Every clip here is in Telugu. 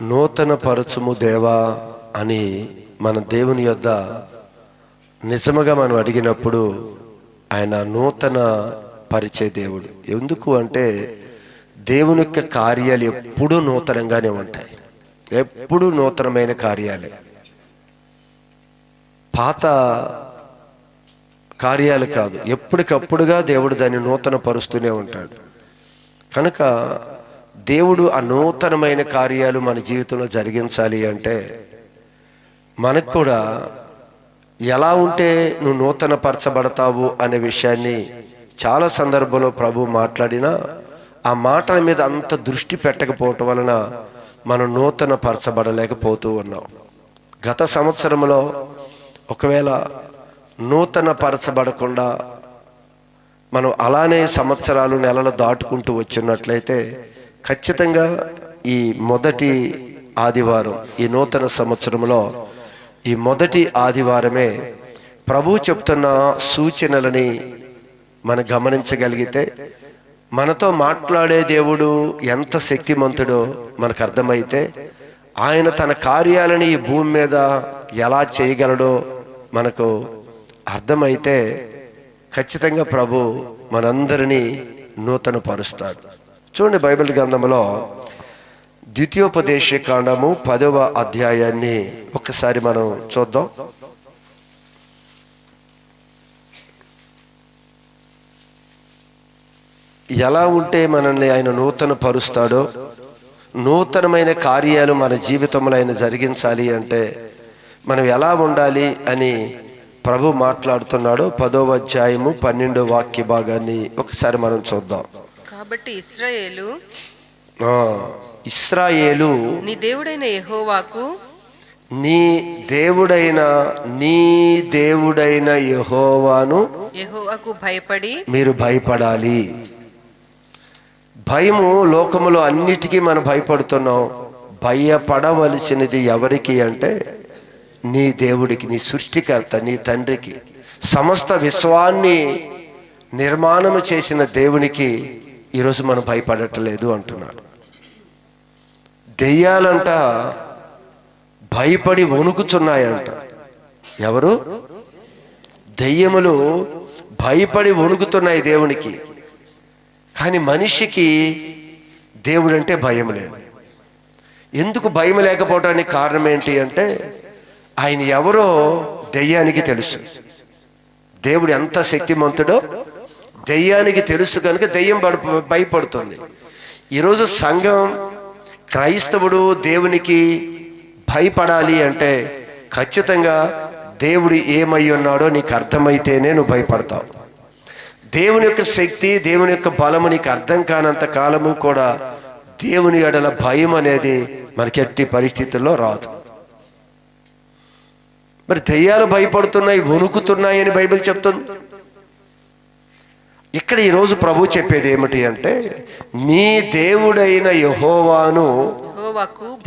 నూతన పరచుము దేవా అని మన దేవుని యొద్ద నిజముగా మనం అడిగినప్పుడు ఆయన నూతన పరిచే దేవుడు. ఎందుకు అంటే దేవుని యొక్క కార్యాలు ఎప్పుడూ నూతనంగానే ఉంటాయి, ఎప్పుడూ నూతనమైన కార్యాలే. పాత కార్యాలు కాదు, ఎప్పటికప్పుడుగా దేవుడు దాన్ని నూతన పరుస్తూనే ఉంటాడు. కనుక దేవుడు ఆ నూతనమైన కార్యాలు మన జీవితంలో జరిగించాలి అంటే మనకు కూడా ఎలా ఉంటే నువ్వు నూతన పరచబడతావు అనే విషయాన్ని చాలా సందర్భంలో ప్రభు మాట్లాడినా ఆ మాటల మీద అంత దృష్టి పెట్టకపోవటం వలన మనం నూతన పరచబడలేకపోతూ ఉన్నాం. గత సంవత్సరంలో ఒకవేళ నూతన పరచబడకుండా మనం అలానే సంవత్సరాలు నెలలు దాటుకుంటూ వచ్చినట్లయితే ఖచ్చితంగా ఈ మొదటి ఆదివారం, ఈ నూతన సంవత్సరంలో ఈ మొదటి ఆదివారమే ప్రభు చెప్తున్న సూచనలని మనం గమనించగలిగితే మనతో మాట్లాడే దేవుడు ఎంత శక్తిమంతుడో మనకు అర్థమైతే ఆయన తన కార్యాలని ఈ భూమి మీద ఎలా చేయగలడో మనకు అర్థమైతే ఖచ్చితంగా ప్రభు మనందరినీ నూతన పరుస్తాడు. చూడండి, బైబిల్ గ్రంథంలో ద్వితీయోపదేశ కాండము 10వ అధ్యాయాన్ని ఒకసారి మనం చూద్దాం. ఎలా ఉంటే మనల్ని ఆయన నూతన పరుస్తాడో, నూతనమైన కార్యాలు మన జీవితంలో ఆయన జరిగించాలి అంటే మనం ఎలా ఉండాలి అని ప్రభు మాట్లాడుతున్నాడు. 10వ అధ్యాయము 12వ వాక్య భాగాన్ని ఒకసారి మనం చూద్దాం. కాబట్టి ఇశ్రాయేలు నీ దేవుడైన యెహోవాకు నీ దేవుడైన యెహోవాకు భయపడి మీరు భయపడాలి. భయము లోకములో అన్నిటికీ మనం భయపడుతున్నాం. భయపడవలసినది ఎవరికి అంటే నీ దేవుడికి, నీ సృష్టికర్త, నీ తండ్రికి, సమస్త విశ్వాన్ని నిర్మాణము చేసిన దేవునికి ఈరోజు మనం భయపడట్లేదు అంటున్నాడు. దెయ్యాలంట భయపడి వణుకుతున్నాయంట. ఎవరు? దెయ్యములు భయపడి వణుకుతున్నాయి దేవునికి. కానీ మనిషికి దేవుడంటే భయం లేదు. ఎందుకు భయం లేకపోవడానికి కారణం ఏంటి అంటే ఆయన ఎవరో దెయ్యానికి తెలుసు. దేవుడు ఎంత శక్తిమంతుడో దెయ్యానికి తెలుసు కనుక దెయ్యం భయపడుతుంది. ఈరోజు సంఘం, క్రైస్తవుడు దేవునికి భయపడాలి అంటే ఖచ్చితంగా దేవుడు ఏమై ఉన్నాడో నీకు అర్థమైతేనే నువ్వు భయపడతావు. దేవుని యొక్క శక్తి, దేవుని యొక్క బలము నీకు అర్థం కానంత కాలము కూడా దేవుని ఎడల భయం అనేది మనకి ఎట్టి పరిస్థితుల్లో రాదు. మరి దెయ్యాలు భయపడుతున్నాయి, వణుకుతున్నాయి అని బైబిల్ చెప్తుంది. ఇక్కడ ఈరోజు ప్రభు చెప్పేది ఏమిటి అంటే నీ దేవుడైన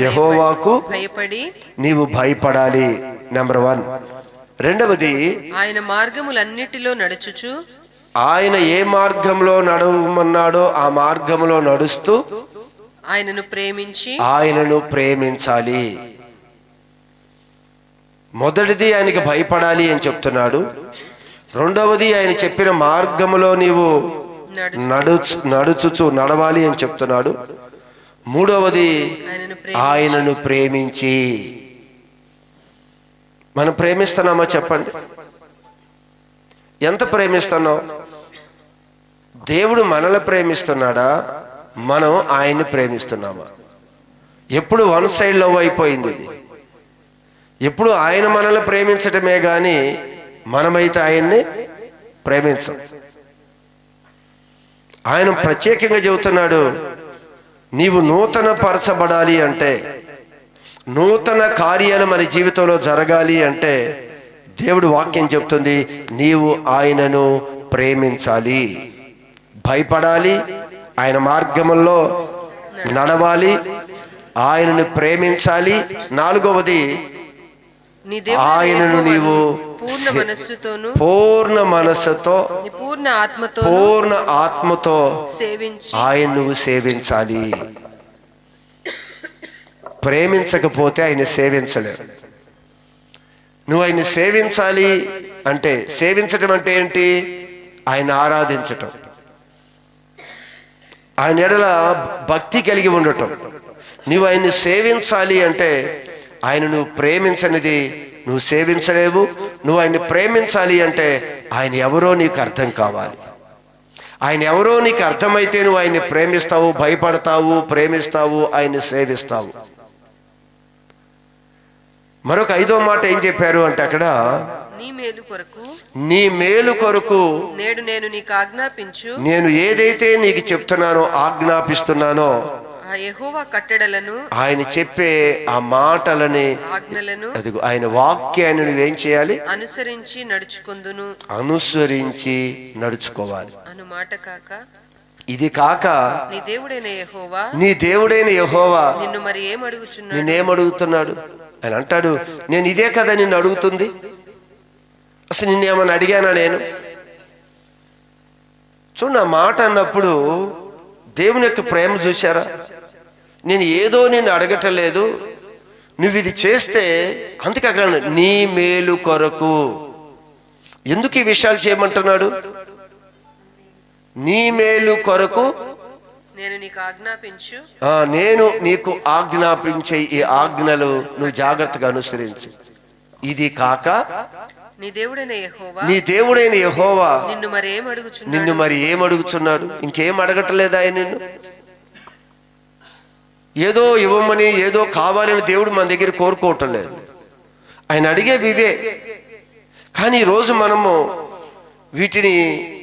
యెహోవాకు భయపడి నీవు భయపడాలి. నెంబర్ 1. రెండవది, ఆయన మార్గములన్నిటిలో నడుచుచు, ఆయన ఏ మార్గంలో నడవమన్నాడో ఆ మార్గంలో నడుస్తూ ఆయనను ప్రేమించాలి. మొదటిది ఆయనకి భయపడాలి అని చెప్తున్నాడు. రెండవది ఆయన చెప్పిన మార్గములో నీవు నడవాలి అని చెప్తున్నాడు. మూడవది ఆయనను ప్రేమించి. మనం ప్రేమిస్తున్నామా చెప్పండి? ఎంత ప్రేమిస్తున్నావు? దేవుడు మనల్ని ప్రేమిస్తున్నాడా, మనం ఆయన్ని ప్రేమిస్తున్నామా? ఎప్పుడు వన్ సైడ్ లవ్ అయిపోయింది ఇది. ఎప్పుడు ఆయన మనల్ని ప్రేమించటమే కానీ మనమైతే ఆయన్ని ప్రేమించం. ఆయన ప్రత్యేకంగా చెబుతున్నాడు, నీవు నూతన పరచబడాలి అంటే, నూతన కార్యాలు మన జీవితంలో జరగాలి అంటే దేవుడు వాక్యం చెప్తుంది నీవు ఆయనను ప్రేమించాలి, భయపడాలి, ఆయన మార్గముల్లో నడవాలి, ఆయనను ప్రేమించాలి. నాలుగవది ఆయనను నీవు పూర్ణ మనస్సుతో పూర్ణ ఆత్మతో ఆయన నువ్వు సేవించాలి. ప్రేమించకపోతే ఆయన సేవించలేరు. నువ్వు ఆయన్ని సేవించాలి అంటే, సేవించటం అంటే ఏంటి? ఆయన ఆరాధించటం, ఆయన ఎడల భక్తి కలిగి ఉండటం. నువ్వు ఆయన్ని సేవించాలి అంటే ఆయన నువ్వు ప్రేమించనిది నువ్వు సేవించలేవు. నువ్వు ఆయన్ని ప్రేమించాలి అంటే ఆయన ఎవరో నీకు అర్థం కావాలి. ఆయన ఎవరో నీకు అర్థమైతే నువ్వు ఆయన్ని ప్రేమిస్తావు, భయపడతావు, ప్రేమిస్తావు, ఆయన్ని సేవిస్తావు. మరొక 5వ మాట ఏం చెప్పారు అంటే అక్కడ, నీ మేలు కొరకు నేడు నేను నీకు ఆజ్ఞాపించు, నేను ఏదైతే నీకు చెప్తున్నానో ఆజ్ఞాపిస్తున్నానో ఆ యెహోవా కట్టడలను, ఆయన చెప్పే ఆ మాటలని, ఆజ్ఞలను, అదిగో ఆయన వాక్యాన్ని నువ్వేం చేయాలి? అనుసరించి నడుచుకొందును. అనుసరించి నడుచుకోవాలి. అను మాట కాక, ఇది కాక నీ దేవుడైన యెహోవా, నీ దేవుడైన యెహోవా నిన్ను మరి ఏం అడుగుచున్నాడు? నిన్నేమడుగుతున్నాడు? ఆయన అంటాడు, నేను ఇదే కదా నిన్ను అడుగుతుంది. అసలు నిన్నేమన్నా అడిగానా నేను? చూడు, నా మాట అన్నప్పుడు దేవుని యొక్క ప్రేమ చూశారా? నేను ఏదో నిన్ను అడగటలేదు, నువ్వు ఇది చేస్తే, అందుకే అక్కడ నీ మేలు కొరకు. ఎందుకు ఈ విషయాలు చేయమంటున్నాడు? నీ మేలు కొరకు నేను నీకు ఆజ్ఞాపించు, నేను నీకు ఆజ్ఞాపించే ఈ ఆజ్ఞలు నువ్వు జాగ్రత్తగా అనుసరించు. ఇది కాక నీ దేవుడైన యెహోవా, నీ దేవుడైన యెహోవా నిన్ను మరి ఏం అడుగుచున్నాడు? నిన్ను మరి ఏం అడుగుచున్నాడు? ఇంకేం అడగట్లేదు ఆయన నిన్ను. ఏదో ఇవ్వమని, ఏదో కావాలని దేవుడు మన దగ్గర కోరుకోవటం లేదు. ఆయన అడిగేవి ఇవే. కానీ ఈరోజు మనము వీటిని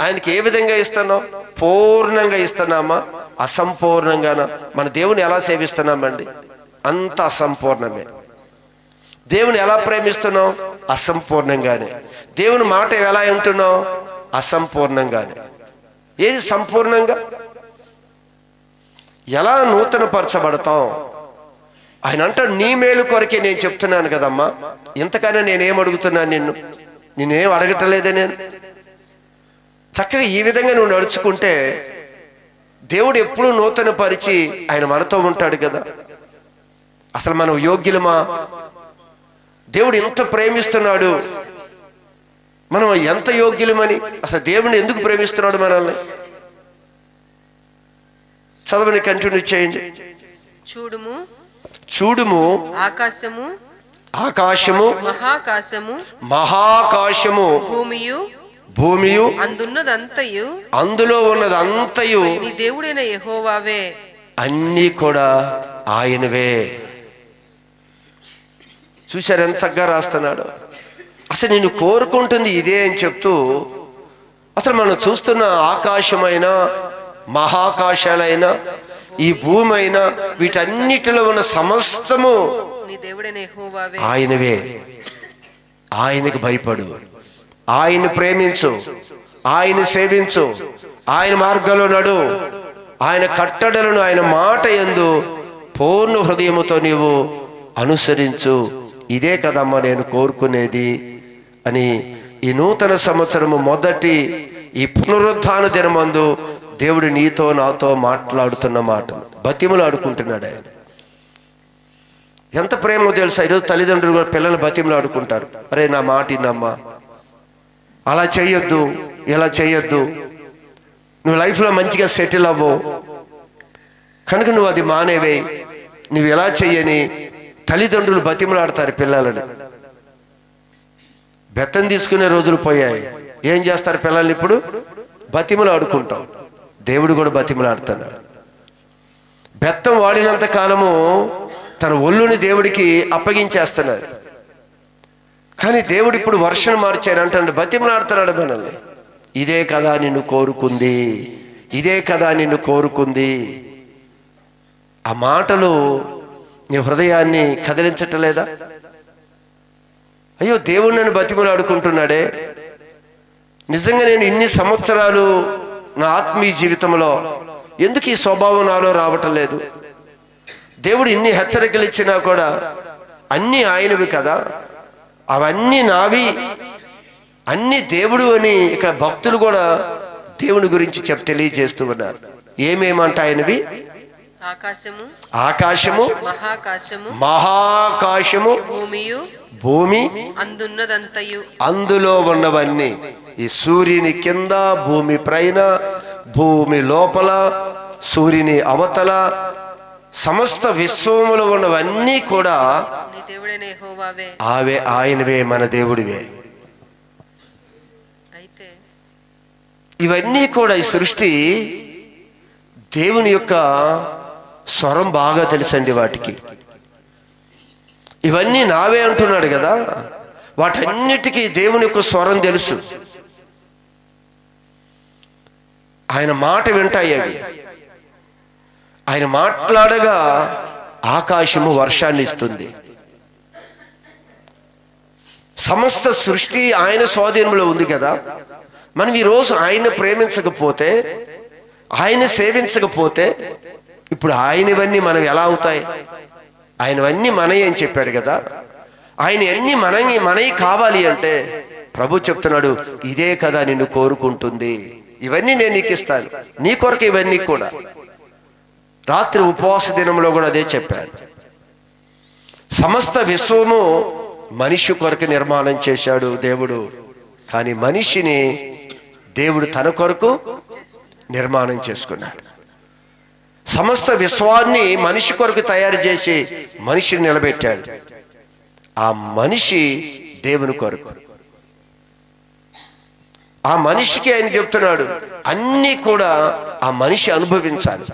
ఆయనకి ఏ విధంగా ఇస్తున్నాం? పూర్ణంగా ఇస్తున్నామా, అసంపూర్ణంగానా? మన దేవుని ఎలా సేవిస్తున్నామండి? అంత అసంపూర్ణమే. దేవుని ఎలా ప్రేమిస్తున్నాం? అసంపూర్ణంగానే. దేవుని మాట ఎలా వింటున్నాం? అసంపూర్ణంగానే. ఏది సంపూర్ణంగా? ఎలా నూతన పరచబడతాం? ఆయన అంటాడు, నీ మేలు కొరకే నేను చెప్తున్నాను కదమ్మా, ఇంతకన్నా నేనేం అడుగుతున్నాను నిన్ను? నేనేం అడగటలేదే. నేను చక్కగా ఈ విధంగా నువ్వు నడుచుకుంటే దేవుడు ఎప్పుడూ నూతన పరిచి ఆయన మనతో ఉంటాడు కదా. అసలు మనం యోగ్యులమా? దేవుడు ఎంత ప్రేమిస్తున్నాడు, మనం ఎంత యోగ్యులమని? అసలు దేవుడిని ఎందుకు ప్రేమిస్తున్నాడు మనల్ని? చదవని, కంటిన్యూ చేయండి. చూడుము, చూడుము, ఆకాశము, ఆకాశము, మహాకాశము, మహాకాశము, భూమియు అందున్నదంతయు, అందులో ఉన్నదంతయు నీ దేవుడైన యెహోవావే. అన్నీ కూడా ఆయనవే. చూశారు ఎంత చక్కగా రాస్తున్నాడు. అసలు నిన్ను కోరుకుంటుంది ఇదే అని చెప్తూ, అసలు మనం చూస్తున్న ఆకాశమైనా, మహాకాశాలైనా, ఈ భూమి అయినా, వీటన్నిటిలో ఉన్న సమస్తము నీ దేవుడైన యెహోవావే, ఆయనవే. ఆయనకు భయపడు, ఆయన్ని ప్రేమించు, ఆయన సేవించు, ఆయన మార్గంలో నడు, ఆయన కట్టడలను, ఆయన మాట యందు పూర్ణ హృదయముతో నీవు అనుసరించు. ఇదే కదమ్మా నేను కోరుకునేది అని ఈ నూతన సంవత్సరము మొదటి ఈ పునరుత్థాన దినమందు దేవుడు నీతో నాతో మాట్లాడుతున్న మాట, బతిములు ఆడుకుంటున్నాడు ఆయన. ఎంత ప్రేమో తెలుసా? ఈరోజు తల్లిదండ్రులు కూడా పిల్లలు బతిములు ఆడుకుంటారు. అరే నా మాట విన్నమ్మా, అలా చేయొద్దు, ఇలా చేయొద్దు, నువ్వు లైఫ్లో మంచిగా సెటిల్ అవ్వు, కనుక నువ్వు అది మానేవే, నువ్వు ఎలా చెయ్యని తల్లిదండ్రులు బతిమలాడతారు పిల్లలని. బెత్తం తీసుకునే రోజులు పోయాయి. ఏం చేస్తారు పిల్లల్ని? ఇప్పుడు బతిమలు ఆడుకుంటాం. దేవుడు కూడా బతిమలాడుతున్నాడు. బెత్తం వాడినంత కాలము తన ఒళ్ళుని దేవుడికి అప్పగించేస్తున్నారు. కానీ దేవుడు ఇప్పుడు వర్షం మార్చారు అంటాడు, బతిమలాడుతున్నాడు మనల్ని. ఇదే కదా నిన్ను కోరుకుంది, ఇదే కదా నిన్ను కోరుకుంది. ఆ మాటలు నీ హృదయాన్ని కదిలించటలేదా? అయ్యో, దేవుడు నన్ను బతిమలాడుకుంటున్నాడే, నిజంగా నేను ఇన్ని సంవత్సరాలు నా ఆత్మీయ జీవితంలో ఎందుకు ఈ స్వభావం నాలో రావటం లేదు? దేవుడు ఇన్ని హెచ్చరికలు ఇచ్చినా కూడా అన్నీ ఆయనవి కదా, అవన్నీ నావి, అన్ని దేవుడు అని ఇక్కడ భక్తులు కూడా దేవుని గురించి తెలియజేస్తూ ఉన్నారు. ఏమేమంట ఆయనవి? ఆకాశము ఆకాశము మహాకాశము మహాకాశము భూమియు భూమి అందున్నదంతయు అందులో ఉన్నవన్నీ, ఈ సూర్యుని కింద, భూమి పైన, భూమి లోపల, సూర్యుని అవతల సమస్త విశ్వములో ఉన్నవన్నీ కూడా నీ దేవుడైన యెహోవావే. ఆయనవే, మన దేవుడివే. అయితే ఇవన్నీ కూడా, ఈ సృష్టి దేవుని యొక్క స్వరం బాగా తెలుసండి వాటికి. ఇవన్నీ నావే అంటున్నాడు కదా, వాటన్నిటికీ దేవుని యొక్క స్వరం తెలుసు. ఆయన మాట వింటాయి అవి. ఆయన మాట్లాడగా ఆకాశము వర్షాన్ని ఇస్తుంది. సమస్త సృష్టి ఆయన స్వాధీనంలో ఉంది కదా. మనం ఈరోజు ఆయన ప్రేమించకపోతే, ఆయన సేవించకపోతే, ఇప్పుడు ఆయనవన్నీ మనం ఎలా అవుతాయి? ఆయనవన్నీ మనయే అని చెప్పాడు కదా. ఆయన అన్నీ మనవి కావాలి అంటే ప్రభు చెప్తున్నాడు, ఇదే కదా నిన్ను కోరుకుంటుంది, ఇవన్నీ నేను నీకు ఇస్తాను, నీ కొరకు ఇవన్నీ కూడా. రాత్రి ఉపవాస దినంలో కూడా అదే చెప్పాను. సమస్త విశ్వము మనిషి కొరకు నిర్మాణం చేశాడు దేవుడు, కానీ మనిషిని దేవుడు తన కొరకు నిర్మాణం చేసుకున్నాడు. సమస్త విశ్వాన్ని మనిషి కొరకు తయారు చేసి మనిషిని నిలబెట్టాడు. ఆ మనిషి దేవుని కొరకు. ఆ మనిషికి ఆయన చెప్తున్నాడు, అన్నీ కూడా ఆ మనిషి అనుభవించాలి.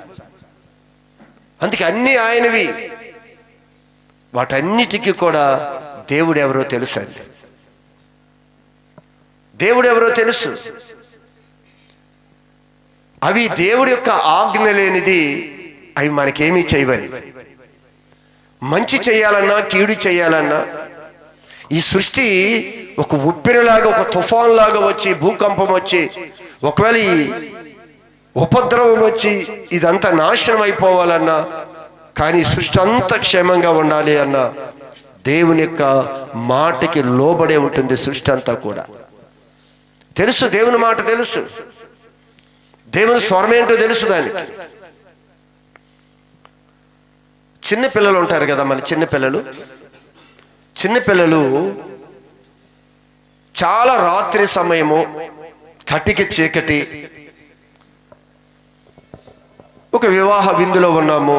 అందుకే అన్నీ ఆయనవి. వాటన్నిటికీ కూడా దేవుడు ఎవరో తెలుసండి. దేవుడు ఎవరో తెలుసు. అవి దేవుడి యొక్క ఆజ్ఞ లేనిది అవి మనకేమీ చేయవని. మంచి చేయాలన్నా కీడు చేయాలన్నా ఈ సృష్టి ఒక ఉప్పెనలాగా, ఒక తుఫాన్ లాగా వచ్చి, భూకంపం వచ్చి, ఒకవేళ ఈ ఉపద్రవం వచ్చి ఇదంతా నాశనం అయిపోవాలన్నా, కానీ సృష్టి అంతా క్షేమంగా ఉండాలి అన్నా దేవుని యొక్క మాటకి లోబడే ఉంటుంది సృష్టి అంతా కూడా. తెలుసు, దేవుని మాట తెలుసు, దేవుని స్వరం ఏంటో తెలుసు దానికి. చిన్నపిల్లలు ఉంటారు కదా, మన చిన్నపిల్లలు చాలా రాత్రి సమయము, కటిక చీకటి, ఒక వివాహ విందులో ఉన్నాము,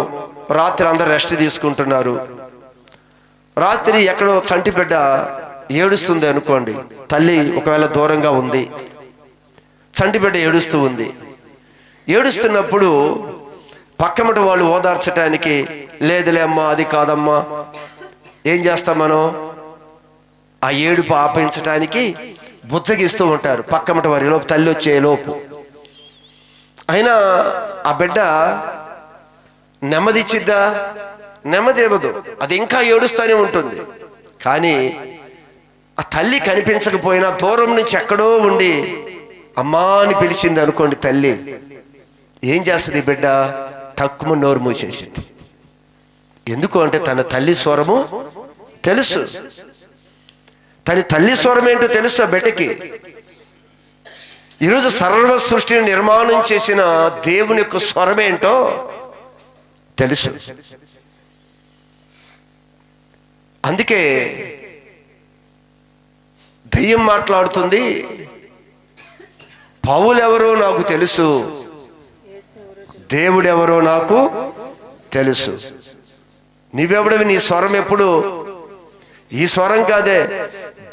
రాత్రి అందరు రెస్ట్ తీసుకుంటున్నారు. రాత్రి ఎక్కడో చంటి బిడ్డ ఏడుస్తుంది అనుకోండి, తల్లి ఒకవేళ దూరంగా ఉంది, చంటి బిడ్డ ఏడుస్తూ ఉంది. ఏడుస్తున్నప్పుడు పక్కమట వాళ్ళు ఓదార్చడానికి, లేదులే అమ్మా, అది కాదమ్మా, ఏం చేస్తాం మనం, ఆ ఏడుపు ఆపించడానికి బుజ్జగిస్తూ ఉంటారు పక్కమట వారి లోపు, తల్లి వచ్చే లోపు. అయినా ఆ బిడ్డ నెమ్మదిచ్చిద్దా? నెమ్మది ఇవ్వదు, అది ఇంకా ఏడుస్తూనే ఉంటుంది. కానీ ఆ తల్లి కనిపించకపోయినా దూరం నుంచి ఎక్కడో ఉండి అమ్మా అని పిలిచింది అనుకోండి తల్లి, ఏం చేస్తుంది బిడ్డ? తక్కువ నోరు మూసేసింది. ఎందుకు అంటే తన తల్లి స్వరము తెలుసు. తన తల్లి స్వరం ఏంటో తెలుసు ఆ బిడ్డకి. ఈరోజు సర్వ సృష్టిని నిర్మాణం చేసిన దేవుని యొక్క స్వరం ఏంటో తెలుసు. అందుకే దయ్యం మాట్లాడుతుంది, పౌలెవరో నాకు తెలుసు, దేవుడెవరో నాకు తెలుసు. నీవెవడవి? నీ స్వరం ఎప్పుడు ఈ స్వరం కాదే,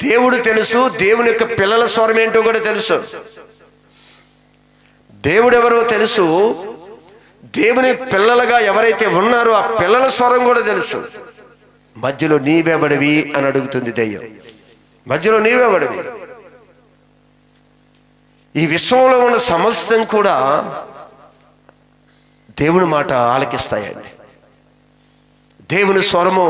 దేవుడు తెలుసు. దేవుని యొక్క పిల్లల స్వరం ఏంటో కూడా తెలుసు. దేవుడెవరో తెలుసు. దేవుని పిల్లలుగా ఎవరైతే ఉన్నారో ఆ పిల్లల స్వరం కూడా తెలుసు. మధ్యలో నీవెవడివి అని అడుగుతుంది దయ్యం. మధ్యలో నీవెవడివి? ఈ విశ్వంలో ఉన్న సమస్తం కూడా దేవుని మాట ఆలకిస్తాయండి. దేవుని స్వరము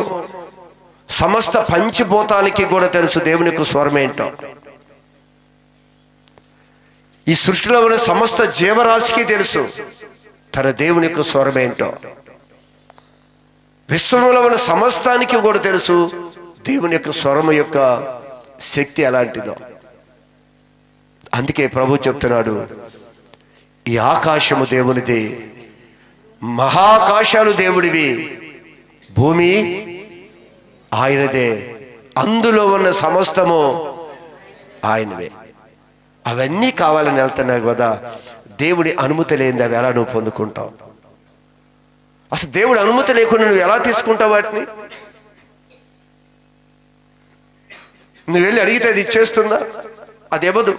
సమస్త పంచభూతాలకి కూడా తెలుసు దేవుని యొక్క స్వరం ఏంటో. ఈ సృష్టిలో ఉన్న సమస్త జీవరాశికి తెలుసు తన దేవుని యొక్క స్వరం ఏంటో. విశ్వంలో ఉన్న సమస్తానికి కూడా తెలుసు దేవుని యొక్క స్వరము యొక్క శక్తి ఎలాంటిదో. అందుకే ప్రభు చెప్తున్నాడు, ఈ ఆకాశము దేవునిది, మహాకాశాలు దేవుడివి, భూమి ఆయనదే, అందులో ఉన్న సమస్తము ఆయనవే. అవన్నీ కావాలని వెళ్తున్నావు కదా, దేవుడి అనుమతి లేనిది అవి ఎలా నువ్వు పొందుకుంటావు? అసలు దేవుడి అనుమతి లేకుండా నువ్వు ఎలా తీసుకుంటావు వాటిని? నువ్వు వెళ్ళి అడిగితే అది ఇచ్చేస్తుందా? అది ఇవ్వదు.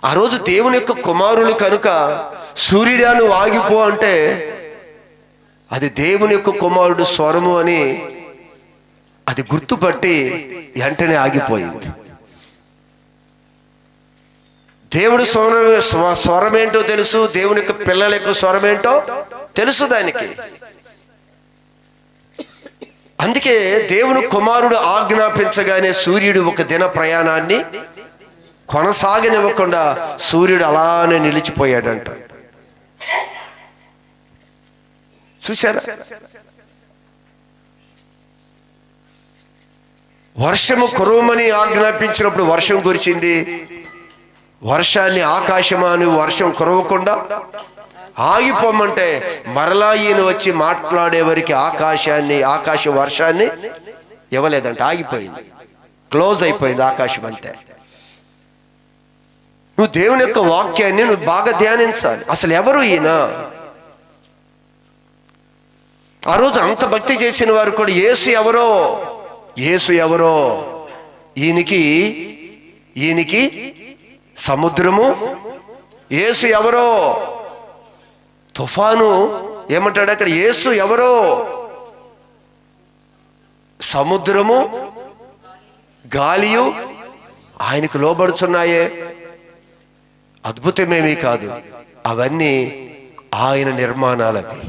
ఆ రోజు దేవుని యొక్క కుమారులు కనుక సూర్యుడా నువ్వు ఆగిపో అంటే అది దేవుని యొక్క కుమారుడు స్వరము అని అది గుర్తుపట్టి వెంటనే ఆగిపోయింది. దేవుడు స్వరం ఏంటో తెలుసు, దేవుని యొక్క పిల్లల యొక్క స్వరం ఏంటో తెలుసు దానికి. అందుకే దేవుని కుమారుడు ఆజ్ఞాపించగానే సూర్యుడు ఒక దిన ప్రయాణాన్ని కొనసాగనివ్వకుండా సూర్యుడు అలానే నిలిచిపోయాడంట. చూశారా? వర్షము కురవమని ఆజ్ఞాపించినప్పుడు వర్షం కురిసింది. వర్షాన్ని ఆకాశమా నువ్వు వర్షం కురవకుండా ఆగిపోమంటే మరలా ఈయన వచ్చి మాట్లాడే వరకు ఆకాశ వర్షాన్ని ఇవ్వలేదంట. ఆగిపోయింది, క్లోజ్ అయిపోయింది ఆకాశం అంతే. నువ్వు దేవుని యొక్క వాక్యాన్ని నువ్వు బాగా ధ్యానించాలి. అసలు ఎవరు ఈయన? ఆ రోజు అంత భక్తి చేసిన వారు కూడా యేసు ఎవరో ఈయనకి సముద్రము, యేసు ఎవరో తుఫాను, ఏమంటాడు అక్కడ? యేసు ఎవరో సముద్రము గాలియు ఆయనకు లోబడుచున్నాయే. అద్భుతమేమీ కాదు, అవన్నీ ఆయన నిర్మాణాలు. అవి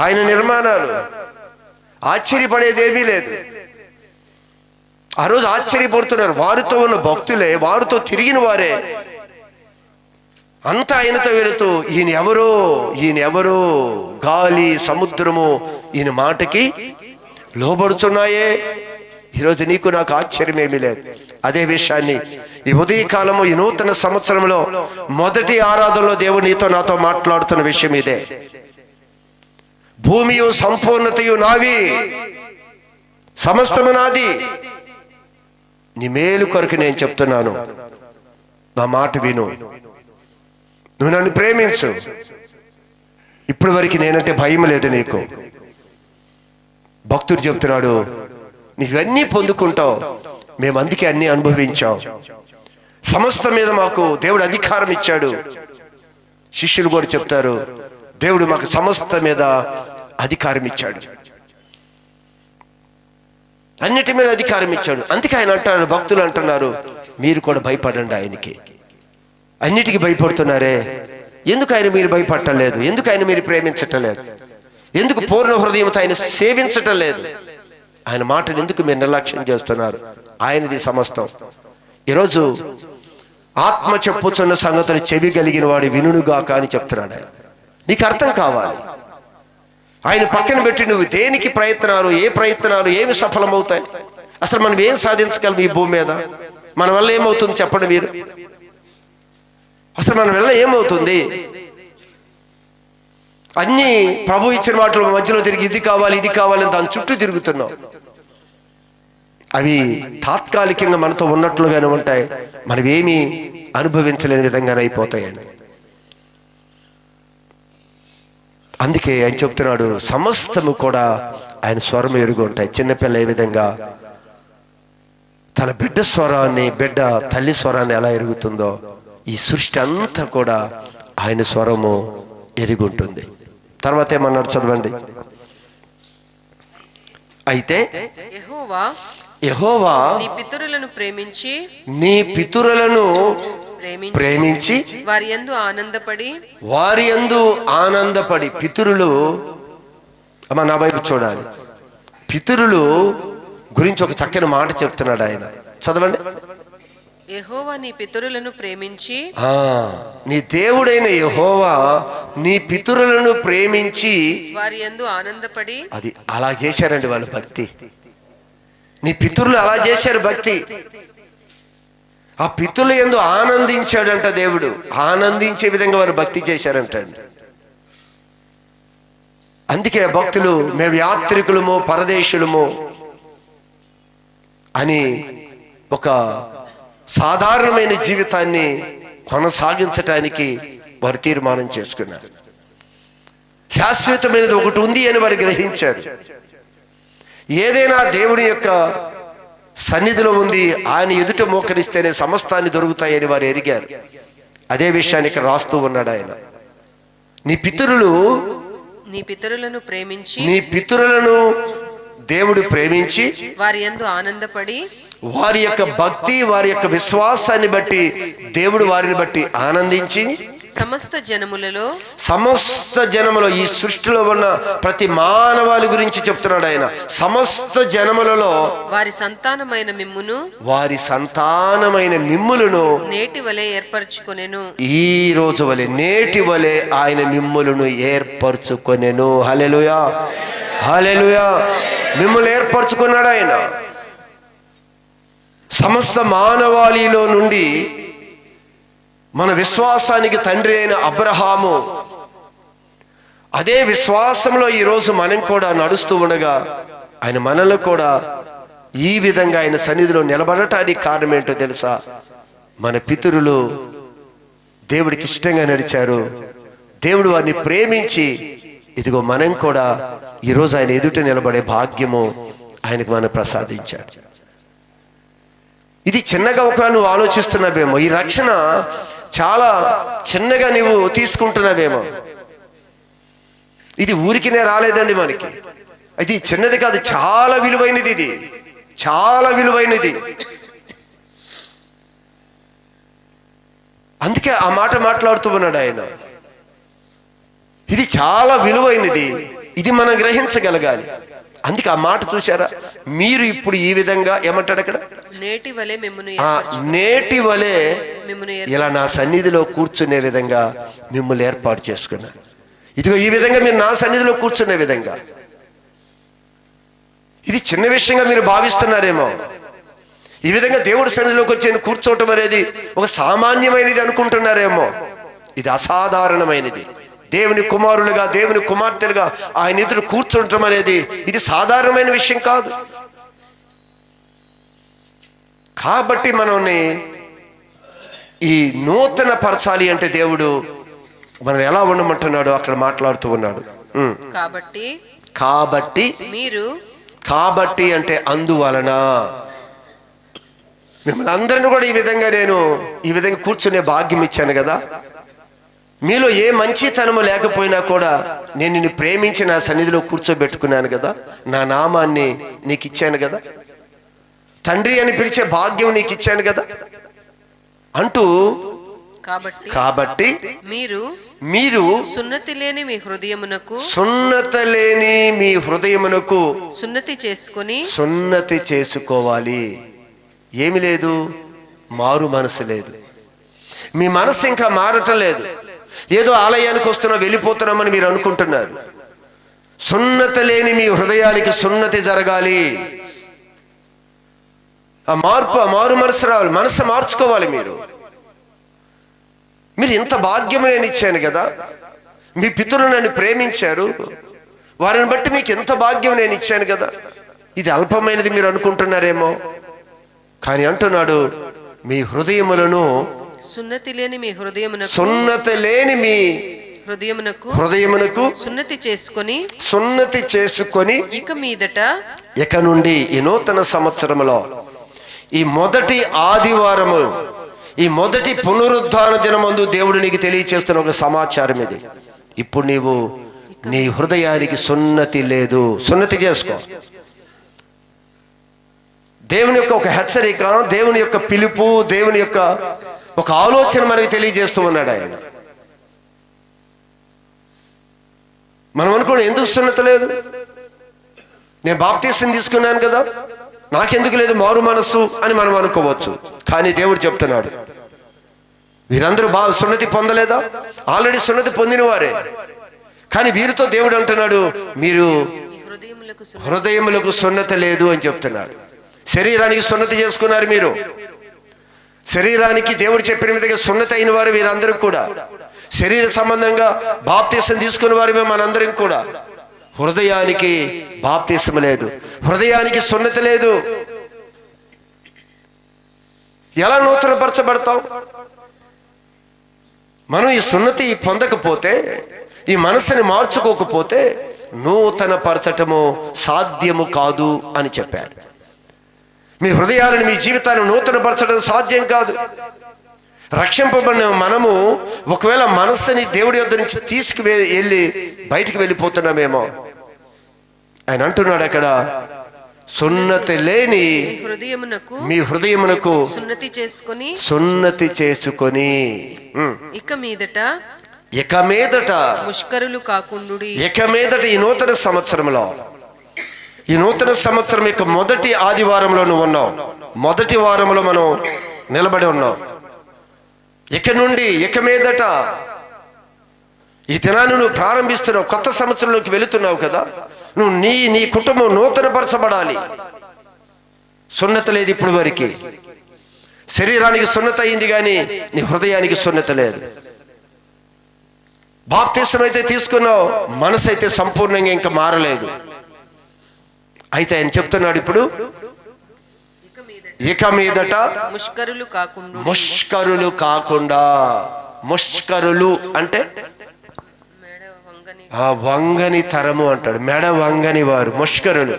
ఆయన నిర్మాణాలు. ఆశ్చర్యపడేదేమీ లేదు. ఆ రోజు ఆశ్చర్యపడుతున్నారు వారితో ఉన్న భక్తులే, వారితో తిరిగిన వారే అంతా ఆయనతో వెళుతూ ఈయన ఎవరో గాలి సముద్రము ఈయన మాటకి లోబడుచున్నాయే. ఈరోజు నీకు నాకు ఆశ్చర్యమేమీ లేదు. అదే విషయాన్ని ఈ ఉదయకాలము ఈ నూతన సంవత్సరంలో మొదటి ఆరాధనలో దేవుడు నీతో నాతో మాట్లాడుతున్న విషయం ఇదే. భూమియు సంపూర్ణతయు నావి, సమస్తము నాది. నీ మేలు కొరకు నేను చెప్తున్నాను, నా మాట విను, నువ్వు నన్ను ప్రేమించు. ఇప్పటి వరకు నేనంటే భయం లేదు నీకు. భక్తుడు చెప్తున్నాడు, నీవన్నీ పొందుకుంటావు, మేము అందుకే అన్నీ అనుభవించాం. సమస్త మీద మాకు దేవుడు అధికారం ఇచ్చాడు. శిష్యులు కూడా చెప్తారు, దేవుడు మాకు సమస్త మీద అధికారం ఇచ్చాడు, అన్నిటి మీద అధికారం ఇచ్చాడు. అందుకే ఆయన అంటారు, భక్తులు అంటున్నారు, మీరు కూడా భయపడండి ఆయనకి. అన్నిటికీ భయపడుతున్నారే, ఎందుకు ఆయన మీరు భయపడటం లేదు? ఎందుకు ఆయన మీరు ప్రేమించటం లేదు? ఎందుకు పూర్ణ హృదయంతో ఆయన సేవించటం లేదు? ఆయన మాటను ఎందుకు మీరు నిర్లక్ష్యం చేస్తున్నారు? ఆయనది సమస్తం. ఈరోజు ఆత్మ చెప్పుచున్న సంగతులు చెవి కలిగిన వాడు వినుగాక అని చెప్తున్నాడు ఆయన. నీకు అర్థం కావాలి. ఆయన పక్కన పెట్టి నువ్వు దేనికి ప్రయత్నాలు, ఏ ప్రయత్నాలు ఏమి సఫలమవుతాయి? అసలు మనం ఏం సాధించగలం ఈ భూమి మీద? మన వల్ల ఏమవుతుంది చెప్పండి మీరు? అసలు మన వల్ల ఏమవుతుంది? అన్నీ ప్రభు ఇచ్చిన వాటిలో మధ్యలో తిరిగి ఇది కావాలి ఇది కావాలని దాని చుట్టూ తిరుగుతున్నాం. అవి తాత్కాలికంగా మనతో ఉన్నట్లుగానే ఉంటాయి, మనమేమీ అనుభవించలేని విధంగానే అయిపోతాయండి. అందుకే ఆయన చెప్తున్నాడు, సమస్తము కూడా ఆయన స్వరం ఎరుగు ఉంటాయి. చిన్నపిల్ల ఏ విధంగా తన బిడ్డ స్వరాన్ని, బిడ్డ తల్లి స్వరాన్ని ఎలా ఎరుగుతుందో, ఈ సృష్టి అంతా కూడా ఆయన స్వరము ఎరుగుంటుంది. తర్వాత ఏమన్నాడు చదవండి. అయితే యెహోవా నీ పితరులను ప్రేమించి వారి యందు ఆనందపడి పితరులు, అమ్మ నా వైపు చూడాలి, పితరులు గురించి ఒక చక్కని మాట చెప్తున్నాడు ఆయన. చదవండి. యెహోవా నీ పితరులను ప్రేమించి, నీ దేవుడైన యెహోవా నీ పితరులను ప్రేమించి వారి యందు ఆనందపడి. అది అలా చేశారండి వాళ్ళు భక్తి. నీ పితరులు అలా చేశారు భక్తి. ఆ పితరుల యందు ఆనందించాడంట దేవుడు. ఆనందించే విధంగా వారు భక్తి చేశారంటండి. అందుకే భక్తులు మేము యాత్రికులము పరదేశులము అని ఒక సాధారణమైన జీవితాన్ని కొనసాగించటానికి వారు తీర్మానం చేసుకున్నారు. శాశ్వతమైనది ఒకటి ఉంది అని వారు గ్రహించారు. ఏదైనా దేవుడి యొక్క సన్నిధిలో ఉంది, ఆయన ఎదుట మోకరిస్తేనే సమస్తాన్ని దొరుకుతాయని వారు ఎరిగారు. అదే విషయాన్ని ఇక్కడ రాస్తూ ఉన్నాడు ఆయన. నీ పితరులను దేవుడు ప్రేమించి వారి యందు ఆనందపడి, వారి యొక్క భక్తి వారి యొక్క విశ్వాసాన్ని బట్టి దేవుడు వారిని బట్టి ఆనందించి సమస్త జనములో ఈ సృష్టిలో ఉన్న ప్రతి మానవాళి గురించి చెప్తున్నాడు ఆయన. సమస్త జనములలో వారి సంతానమైన మిమ్ములను నేటి వలె ఏర్పరచుకొనెను. ఈ రోజు వలె నేటి వలె ఆయన మిమ్ములను ఏర్పరచుకొనెను. హల్లెలూయా, హల్లెలూయా. మిమ్ములు ఏర్పరచుకున్నాడు ఆయన. సమస్త మానవాళిలో నుండి మన విశ్వాసానికి తండ్రి అయిన అబ్రహాము, అదే విశ్వాసంలో ఈరోజు మనం కూడా నడుస్తూ ఉండగా ఆయన మనల్ని కూడా ఈ విధంగా ఆయన సన్నిధిలో నిలబడటానికి కారణం ఏంటో తెలుసా? మన పితరులు దేవుడికి ఇష్టంగా నడిచారు. దేవుడు వారిని ప్రేమించి ఇదిగో మనం కూడా ఈరోజు ఆయన ఎదుట నిలబడే భాగ్యము ఆయనకు మనం ప్రసాదించాడు. ఇది చిన్నగా ఒక నువ్వు ఆలోచిస్తున్నావేమో, ఈ రక్షణ చాలా చిన్నగా నువ్వు తీసుకుంటున్నావేమో. ఇది ఊరికినే రాలేదండి మనకి. ఇది చిన్నది కాదు, చాలా విలువైనది. ఇది చాలా విలువైనది. అందుకే ఆ మాట మాట్లాడుతూ ఉన్నాడు ఆయన. ఇది చాలా విలువైనది, ఇది మనం గ్రహించగలగాలి. అందుకే ఆ మాట చూశారా? మీరు ఇప్పుడు ఈ విధంగా ఏమంటాడు అక్కడ? నేటి వలె ఇలా నా సన్నిధిలో కూర్చునే విధంగా మిమ్మల్ని ఏర్పాటు చేసుకున్నాను. ఇదిగో ఈ విధంగా మీరు నా సన్నిధిలో కూర్చునే విధంగా. ఇది చిన్న విషయంగా మీరు భావిస్తున్నారేమో. ఈ విధంగా దేవుడి సన్నిధిలోకి వచ్చి కూర్చోవటం అనేది ఒక సామాన్యమైనది అనుకుంటున్నారేమో. ఇది అసాధారణమైనది. దేవుని కుమారులుగా దేవుని కుమార్తెలుగా ఆయన ఎదురు కూర్చుంటం అనేది ఇది సాధారణమైన విషయం కాదు. కాబట్టి మనల్ని ఈ నూతన పరచాలి అంటే దేవుడు మనం ఎలా ఉండమంటున్నాడు అక్కడ మాట్లాడుతూ ఉన్నాడు. కాబట్టి అంటే అందువలన మిమ్మల్ని అందరిని కూడా ఈ విధంగా నేను ఈ విధంగా కూర్చునే భాగ్యం ఇచ్చాను కదా. మీలో ఏ మంచితనము లేకపోయినా కూడా నేను నిన్ను ప్రేమించి నా సన్నిధిలో కూర్చోబెట్టుకున్నాను కదా. నా నామాన్ని నీకు ఇచ్చాను కదా, తండ్రి అని పిలిచే భాగ్యం నీకు ఇచ్చాను కదా అంటూ, కాబట్టి మీరు సున్నతి లేని మీ హృదయమునకు సున్నతి చేసుకోవాలి. ఏమి లేదు, మారు మనసు లేదు. మీ మనసు ఇంకా మారటం లేదు. ఏదో ఆలయానికి వస్తున్నా వెళ్ళిపోతున్నామని మీరు అనుకుంటున్నారు. సున్నతి లేని మీ హృదయానికి సున్నతి జరగాలి. ఆ మారు మనసు రావాలి, మనసు మార్చుకోవాలి. మీరు ఇంత భాగ్యం నేను ఇచ్చాను కదా. మీ పితరులు నన్ను ప్రేమించారు, వారిని బట్టి మీకు ఎంత భాగ్యం నేను ఇచ్చాను కదా. ఇది అల్పమైనది మీరు అనుకుంటున్నారేమో. కానీ అంటున్నాడు, మీ హృదయములను సున్నతి లేని మీ హృదయమునకు సున్నతి చేసుకొని ఇక నుండి ఈ నూతన సంవత్సరంలో ఈ మొదటి ఆదివారము, ఈ మొదటి పునరుద్ధాన దినమందు దేవుడు నీకు తెలియచేస్తున్న ఒక సమాచారం ఇది. ఇప్పుడు నీవు నీ హృదయానికి సున్నతి లేదు, సున్నతి చేసుకో. దేవుని యొక్క ఒక హెచ్చరిక, దేవుని యొక్క పిలుపు, దేవుని యొక్క ఒక ఆలోచన మనకి తెలియజేస్తూ ఉన్నాడు ఆయన. మనం అనుకోండి, ఎందుకు సున్నతి లేదు? నేను బాప్తీసం తీసుకున్నాను కదా, నాకెందుకు లేదు మారు మనస్సు అని మనం అనుకోవచ్చు. కానీ దేవుడు చెప్తున్నాడు, వీరందరూ సున్నతి పొందలేదా? ఆల్రెడీ సున్నతి పొందిన వారే. కానీ వీరితో దేవుడు అంటున్నాడు, మీరు హృదయములకు సున్నతి లేదు అని చెప్తున్నాడు. శరీరానికి సున్నతి చేసుకున్నారు మీరు. శరీరానికి దేవుడు చెప్పిన విధంగా సున్నతి అయిన వారు వీరందరూ కూడా. శరీర సంబంధంగా బాప్తీసం తీసుకున్న వారు మనందరం కూడా. హృదయానికి బాప్తిస్మ లేదు, హృదయానికి సున్నతి లేదు. ఎలా నూతనపరచబడతాం? మనం ఈ సున్నతి పొందకపోతే, ఈ మనసుని మార్చుకోకపోతే నూతన పరచటము సాధ్యము కాదు అని చెప్పాడు. మీ హృదయాలను, మీ జీవితాన్ని నూతనపరచడం సాధ్యం కాదు. రక్షింపబడిన మనము ఒకవేళ మనస్సుని దేవుడి యొద్ద నుంచి వెళ్ళి బయటికి వెళ్ళిపోతున్నామేమో. ఆయన అంటున్నాడు అక్కడ, సున్నతి లేని మీ హృదయమునకు సున్నతి చేసుకొని ఇక మీదట ముష్కరులు కాకుండుడి. ఇక మీదట ఈ నూతన సంవత్సరంలో, ఈ నూతన సంవత్సరం యొక్క మొదటి ఆదివారంలో నువ్వు ఉన్నావు, మొదటి వారంలో మనం నిలబడి ఉన్నాం. ఇక నుండి ఇక మీదట ఈ దినాన్ని నువ్వు ప్రారంభిస్తున్నావు, కొత్త సంవత్సరంలోకి వెళుతున్నావు కదా. నువ్వు నీ కుటుంబం నూతనపరచబడాలి. సున్నత లేదు ఇప్పుడు వరకు. శరీరానికి సున్నత అయింది కానీ నీ హృదయానికి సున్నత లేదు. బాప్తిసం అయితే తీసుకున్నావు, మనసు అయితే సంపూర్ణంగా ఇంకా మారలేదు. అయితే ఆయన చెప్తున్నాడు ఇప్పుడు, ఇక మీదట ముష్కరులు కాకుండా. ముష్కరులు అంటే వంగని తరము అంటాడు, మెడ వంగని వారు ముష్కరులు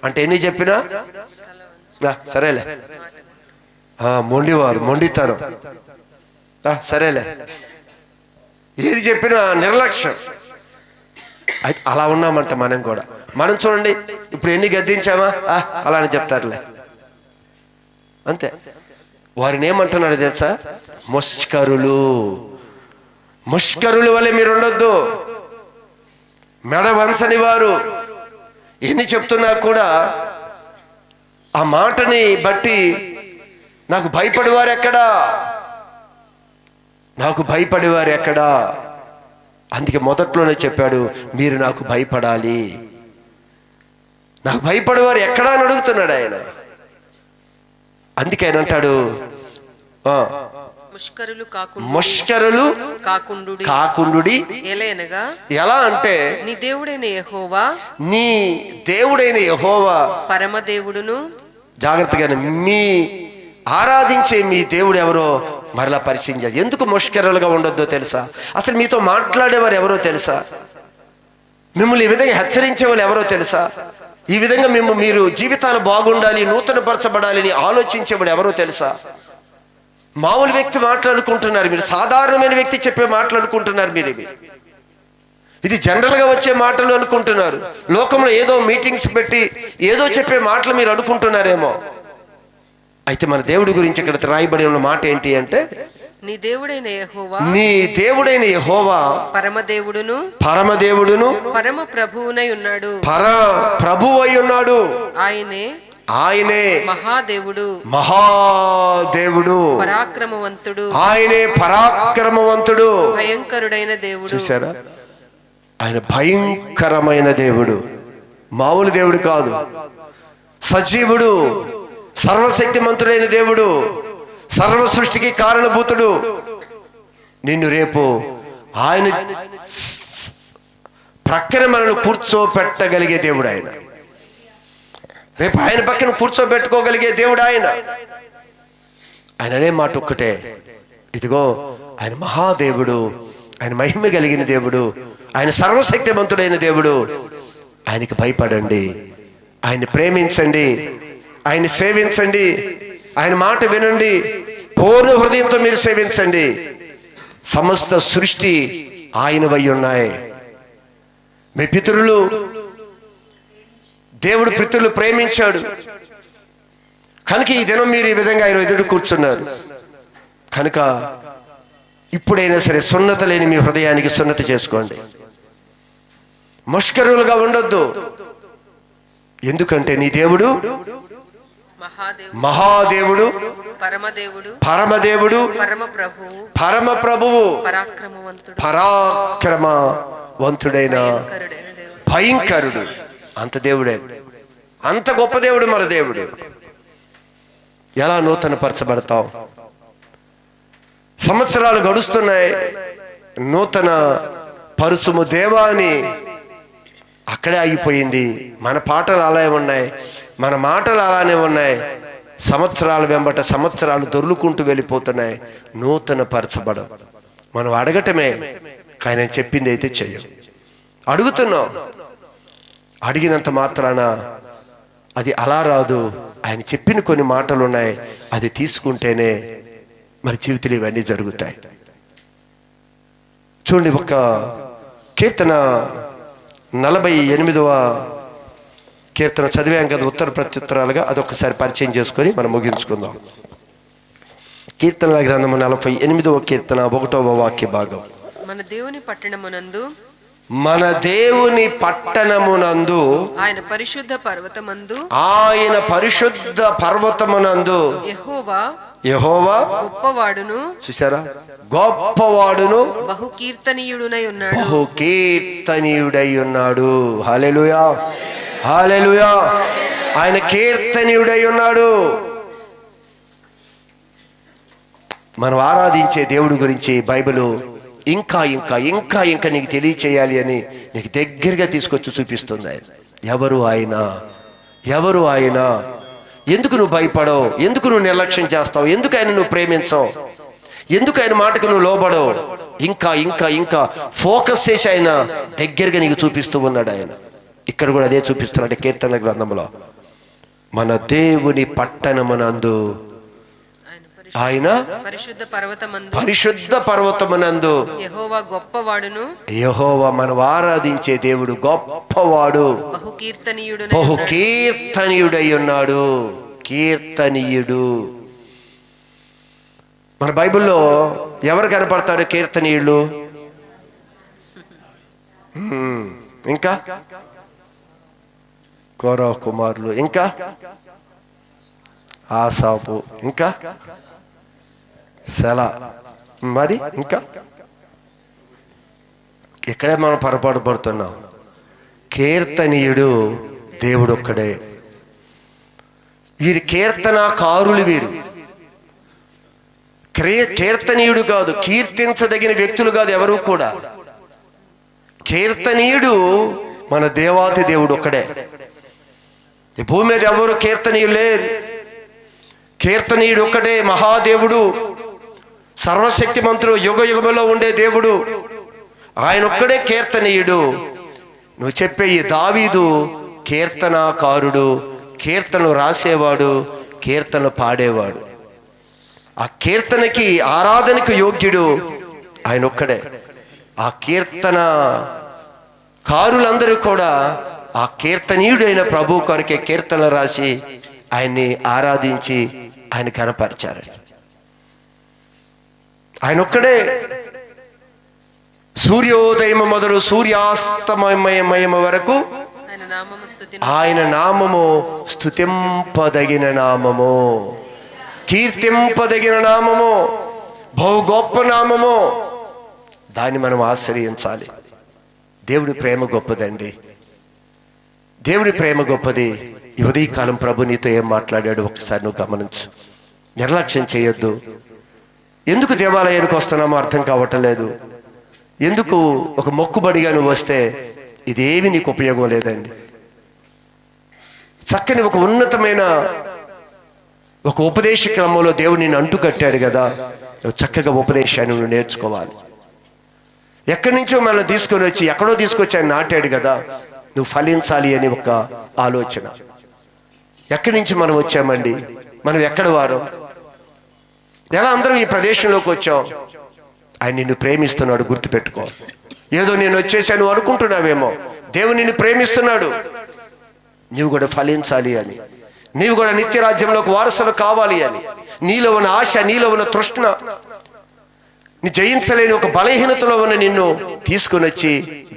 అంటే ఎన్ని చెప్పినా సరేలే, మొండివారు, మొండితనం, సరేలే, ఏది చెప్పినా నిర్లక్ష్యం. అయితే అలా ఉన్నామంట మనం కూడా. మనం చూడండి, ఇప్పుడు ఎన్ని గద్దించామా అలానే చెప్తారులే, అంతే. వారిని ఏమంటున్నాడు తెలుసా? ముష్కరులు. ముష్కరుల వల్లే మీరు ఉండొద్దు. మెడ వంచని వారు. ఎన్ని చెప్తున్నా కూడా ఆ మాటని బట్టి నాకు భయపడేవారు ఎక్కడా, నాకు భయపడేవారు ఎక్కడా. అందుకే మొదట్లోనే చెప్పాడు, మీరు నాకు భయపడాలి. నాకు భయపడేవారు ఎక్కడా అని అడుగుతున్నాడు ఆయన. అందుకే ఆయన అంటాడు, ముష్కరులు కాకుండుడి. ఎలా అంటే నీ దేవుడైన యెహోవా పరమదేవుడును. జాగ్రత్తగానే, మీ ఆరాధించే మీ దేవుడు ఎవరో మరలా పరిచయం చేయాలి. ఎందుకు ముష్కరులుగా ఉండొద్దో తెలుసా? అసలు మీతో మాట్లాడేవారు ఎవరో తెలుసా? మిమ్మల్ని ఈ విధంగా హెచ్చరించే వాళ్ళు ఎవరో తెలుసా? ఈ విధంగా మీరు జీవితాలు బాగుండాలి, నూతనపరచబడాలని ఆలోచించేవాడు ఎవరో తెలుసా? మామూలు వ్యక్తి మాట్లాడుకుంటున్నారు మీరు, సాధారణమైన వ్యక్తి చెప్పే మాట్లాడుకుంటున్నారు మీరు. ఇది జనరల్గా వచ్చే మాటలు అనుకుంటున్నారు. లోకంలో ఏదో మీటింగ్స్ పెట్టి ఏదో చెప్పే మాటలు మీరు అనుకుంటున్నారేమో. అయితే మన దేవుడి గురించి ఇక్కడ రాయబడి ఉన్న మాట ఏంటి అంటే, నీ దేవుడైన యెహోవా పరమదేవుడును పరమ ప్రభువునై ఉన్నాడు. ప్రభువై ఉన్నాడు. ఆయనే మహాదేవుడు, పరాక్రమవంతుడు. ఆయనే పరాక్రమవంతుడు, భయంకరుడైన దేవుడు. చూసారా? ఆయన భయంకరమైన దేవుడు, మామూలు దేవుడు కాదు. సజీవుడు, సర్వశక్తిమంతుడైన దేవుడు, సర్వ సృష్టికి కారణభూతుడు. నిన్ను రేపు ఆయన ప్రక్కన మనల్ని కూర్చోపెట్టగలిగే దేవుడు ఆయన. రేపు ఆయన పక్కన కూర్చోబెట్టుకోగలిగే దేవుడు ఆయన. ఆయన అనే మాట ఒక్కటే, ఇదిగో ఆయన మహాదేవుడు, ఆయన మహిమ కలిగిన దేవుడు, ఆయన సర్వశక్తిమంతుడైన దేవుడు. ఆయనకి భయపడండి, ఆయన్ని ప్రేమించండి, ఆయన్ని సేవించండి, ఆయన మాట వినండి, పూర్ణ హృదయంతో మీరు సేవించండి. సమస్త సృష్టి ఆయన వై ఉన్నాయి. మీ పితరులు, దేవుడు పితరులు ప్రేమించాడు కనుక ఈ దినం మీరు ఈ విధంగా ఆయన ఎదురు కూర్చున్నారు. కనుక ఇప్పుడైనా సరే సున్నత లేని మీ హృదయానికి సున్నతి చేసుకోండి. ముష్కరులుగా ఉండొద్దు. ఎందుకంటే నీ దేవుడు మహాదేవుడు, పరమదేవుడు, పరమ ప్రభువు, పరాక్రమవంతుడైన భయంకరుడు. అంత దేవుడే, అంత గొప్ప దేవుడు మన దేవుడు. ఎలా నూతన పరచబడతాం? సంవత్సరాలు గడుస్తున్నాయి, నూతన పరుచుము దేవా అని అక్కడే ఆగిపోయింది. మన పాటలు అలాగే ఉన్నాయి, మన మాటలు అలానే ఉన్నాయి. సంవత్సరాల వెంబట సంవత్సరాలు దొర్లుకుంటూ వెళ్ళిపోతున్నాయి. నూతన పరచబడం మనం అడగటమే, కానీ ఆయన చెప్పింది అయితే చెయ్యం. అడుగుతున్నాం, అడిగినంత మాత్రాన అది అలా రాదు. ఆయన చెప్పిన కొన్ని మాటలు ఉన్నాయి, అది తీసుకుంటేనే మన జీవితంలో ఇవన్నీ జరుగుతాయి. చూడండి, ఒక కీర్తన 48వ కీర్తన చదివాం కదా ఉత్తర ప్రత్యుత్తరాలుగా. అదొకసారి పరిచయం చేసుకొని మనం ముగించుకుందాం. కీర్తనల గ్రంథము 48వ కీర్తన 1వ వాక్య భాగం. మన దేవుని పట్టణమునందు ఆయన పరిశుద్ధ పర్వతమునందు యెహోవా గొప్పవాడును, చూసారా, గొప్పవాడును, బహుకీర్తనీయుడై ఉన్నాడు. హల్లెలూయా, హల్లెలూయా. ఆయన కీర్తనీయుడై ఉన్నాడు. మనం ఆరాధించే దేవుడి గురించి బైబిల్ ఇంకా ఇంకా ఇంకా ఇంకా నీకు తెలియచేయాలి అని నీకు దగ్గరగా తీసుకొచ్చి చూపిస్తుంది. ఆయన ఎవరు, ఎవరు ఆయన, ఎందుకు నువ్వు భయపడవు, ఎందుకు నువ్వు నిర్లక్ష్యం చేస్తావు, ఎందుకు ఆయన నువ్వు ప్రేమించవు, ఎందుకు ఆయన మాటకు నువ్వు లోబడవు, ఇంకా ఇంకా ఇంకా ఫోకస్ చేసి ఆయన దగ్గరగా నీకు చూపిస్తూ ఉన్నాడు. ఆయన ఇక్కడ కూడా అదే చూపిస్తున్నాడు కీర్తన గ్రంథంలో. మన దేవుని పట్టణమునందు ఆయన పరిశుద్ధ పర్వతమునందు యెహోవా మనం ఆరాధించే దేవుడు గొప్పవాడు, బహుకీర్తనీయుడై ఉన్నాడు. కీర్తనీయుడు. మన బైబిల్లో ఎవరు కనపడతారు కీర్తనీయులు? ఇంకా కోరహ కుమారులు, ఇంకా ఆసాపు, ఇంకా సెల, మరి ఇంకా ఇక్కడే మనం పొరపాటు పడుతున్నాం. కీర్తనీయుడు దేవుడు ఒక్కడే. వీరి కీర్తనాకారులు వీరు. కీర్తనీయుడు కాదు, కీర్తించదగిన వ్యక్తులు కాదు ఎవరు కూడా. కీర్తనీయుడు మన దేవాతి దేవుడు ఒక్కడే. ఈ భూమి మీద ఎవరు కీర్తనీయులు లేరు. కీర్తనీయుడు ఒక్కడే మహాదేవుడు, సర్వశక్తి మంత్రుడు, యుగ యుగములో ఉండే దేవుడు. ఆయన ఒక్కడే కీర్తనీయుడు. నువ్వు చెప్పే ఈ దావీదు కీర్తనాకారుడు, కీర్తనలు రాసేవాడు, కీర్తనలు పాడేవాడు. ఆ కీర్తనకి ఆరాధనకు యోగ్యుడు ఆయన ఒక్కడే. ఆ కీర్తన కారులందరూ కూడా ఆ కీర్తనీయుడైన ప్రభు కొరకే కీర్తనలు రాసి ఆయన్ని ఆరాధించి ఆయన కనపరిచారు. ఆయన ఒక్కడే. సూర్యోదయం మొదలు సూర్యాస్తమయం వరకు ఆయన నామము స్తుతింపదగిన నామము, కీర్తింపదగిన నామము, బహు గొప్ప నామము. దాన్ని మనం ఆశ్రయించాలి. దేవుడి ప్రేమ గొప్పదండి. దేవుడి ప్రేమ గొప్పది. ఈ ఉదయకాలం ప్రభు నీతో ఏం మాట్లాడాడు ఒకసారి నువ్వు గమనించు. నిర్లక్ష్యం చేయొద్దు. ఎందుకు దేవాలయానికి వస్తున్నామో అర్థం కావటం లేదు. ఎందుకు ఒక మొక్కుబడిగా నువ్వు వస్తే ఇదేమి నీకు ఉపయోగం లేదండి. చక్కని ఒక ఉన్నతమైన ఒక ఉపదేశ క్రమంలో దేవుడు నిన్ను అంటుకట్టాడు కదా. నువ్వు చక్కగా ఉపదేశాన్ని నువ్వు నేర్చుకోవాలి. ఎక్కడి నుంచో మనం తీసుకొని వచ్చి ఎక్కడో తీసుకొచ్చి ఆయన నాటాడు కదా. నువ్వు ఫలించాలి అని ఒక ఆలోచన. ఎక్కడి నుంచి మనం వచ్చామండి? మనం ఎక్కడ వారు? ఎలా అందరం ఈ ప్రదేశంలోకి వచ్చాం? ఆయన నిన్ను ప్రేమిస్తున్నాడు, గుర్తుపెట్టుకో. ఏదో నేను వచ్చేసాను అనుకుంటున్నావేమో. దేవుడు నిన్ను ప్రేమిస్తున్నాడు. నీవు కూడా ఫలించాలి అని, నీవు కూడా నిత్య రాజ్యంలోకి వారసులు కావాలి అని. నీలో ఉన్న ఆశ, నీలో ఉన్న తృష్ణ, నీ జయించలేని ఒక బలహీనతలో ఉన్న నిన్ను తీసుకొని వచ్చి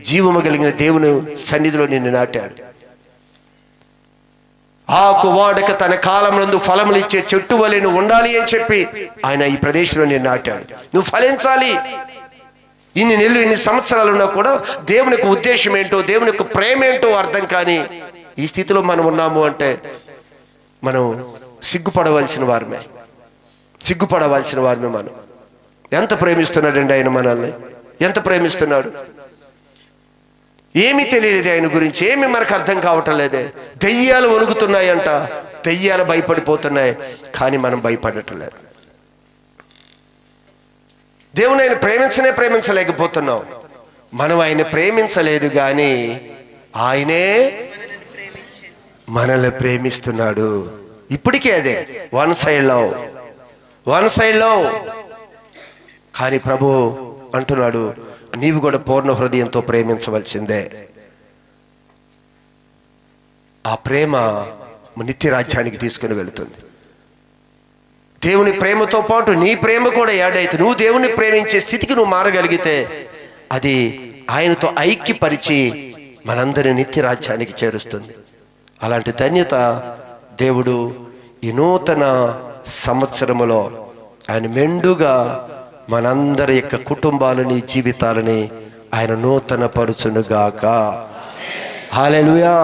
జీవము కలిగిన దేవుని సన్నిధిలో నిన్ను నాటాడు. ఆకు వాడక తన కాలమునందు ఫలములు ఇచ్చే చెట్టు వలె నువ్వు ఉండాలి అని చెప్పి ఆయన ఈ ప్రదేశంలో నేను నాటాడు. నువ్వు ఫలించాలి. ఇన్ని నెలలు, ఇన్ని సంవత్సరాలు ఉన్నా కూడా దేవుని యొక్క ఉద్దేశం ఏంటో, దేవుని యొక్క ప్రేమ ఏంటో అర్థం కాని ఈ స్థితిలో మనం ఉన్నాము అంటే మనం సిగ్గుపడవలసిన వారమే. సిగ్గుపడవలసిన వారమే. మనం ఎంత ప్రేమిస్తున్నాడండి ఆయన మనల్ని, ఎంత ప్రేమిస్తున్నాడు. ఏమీ తెలియలేదు ఆయన గురించి, ఏమి మనకు అర్థం కావటం లేదే. దెయ్యాలు వణుకుతున్నాయంట, దెయ్యాలు భయపడిపోతున్నాయి, కానీ మనం భయపడటం లేదు. దేవుని ఆయన ప్రేమించలేకపోతున్నాం. మనం ఆయన ప్రేమించలేదు, కానీ ఆయనే మనల్ని ప్రేమిస్తున్నాడు. ఇప్పటికే అదే వన్ సైడ్ లవ్. కానీ ప్రభు అంటున్నాడు, నీవు కూడా పూర్ణ హృదయంతో ప్రేమించవలసిందే. ఆ ప్రేమ నిత్య రాజ్యానికి తీసుకుని వెళుతుంది. దేవుని ప్రేమతో పాటు నీ ప్రేమ కూడా యాడ్ అయితే, నువ్వు దేవుని ప్రేమించే స్థితికి నువ్వు మారగలిగితే, అది ఆయనతో ఐక్యపరిచి మనందరినీ నిత్య రాజ్యానికి చేరుస్తుంది. అలాంటి ధన్యత దేవుడు ఈ నూతన సంవత్సరములో ఆయన మెండుగా మనందరి యొక్క కుటుంబాలని, జీవితాలని ఆయన నూతన పరుచునుగాక. హల్లెలూయా.